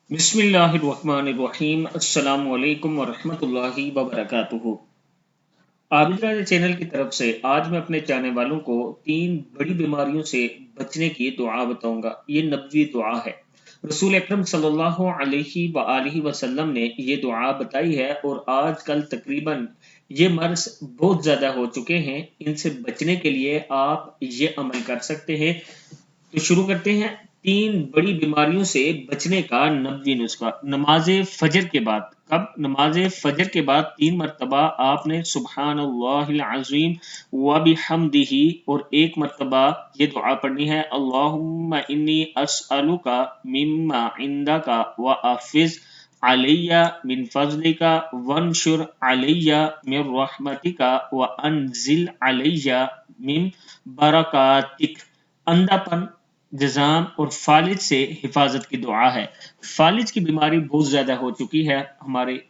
बिस्मिल्लाहिर्रहमानिर्रहीम। अस्सलाम वालेकुम वरहमतुल्लाहि वबरकातुहू। आबिद चैनल की तरफ से आज मैं अपने चाहने वालों को 3 बड़ी बीमारियों से बचने की दुआ बताऊंगा। ये नबवी दुआ है। रसूल अकरम सल्लल्लाहु अलैहि वआलिहि वसल्लम ने ये दुआ बताई है और आजकल तकरीबन ये मर्ज बहुत ज़्यादा हो चुके हैं। इनसे बचने के लिए आप ये अमल कर सकते हैं। तो शुरू करते हैं। 3 बड़ी बीमारियों से बचने का नबवी नुस्खा। नमाज फजर के बाद, कब? नमाज फजर के बाद 3 मरतबा आपने सुब्हानल्लाहिल अज़ीम व बिहम्दिही और 1 मरतबा ये दुआ पढ़नी है, अल्लाहुम्मा इन्नी अस्अलुका मिम्मा इंदका व आफिज अलैया मिन फज़लिका वंशुर अलैया मिन रहमतिका व अनजिल अलैया मिन बरकातिक। अंधापन, जज़ाम और फालिज से हिफाजत की दुआ है। फालिज की बीमारी बहुत ज़्यादा हो चुकी है हमारे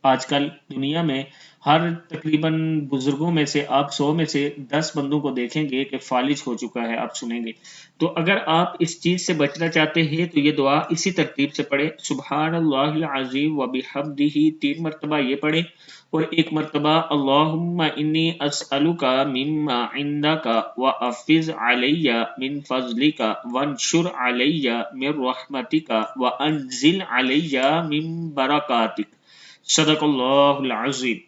आजकल दुनिया में। हर तकरीबन बुजुर्गों में से आप 100 में से 10 बंदों को देखेंगे कि फालिज हो चुका है, आप सुनेंगे। तो अगर आप इस चीज से बचना चाहते हैं तो ये दुआ इसी तरतीब से पढ़े, सुब्हानल्लाहिल अज़ीम व बिहम्दिही 3 मरतबा ये पढ़े और 1 मरतबा अल्लाहुम्मा इन्नी अस्अलुका मिम्मा इंदका व अफिज अलैया मिन फज़लिका वंशुर अलैया मिन रहमतिका व अनजिल अलैया मिन बरकातिक। सदक़ल्लाहुल अज़ीम।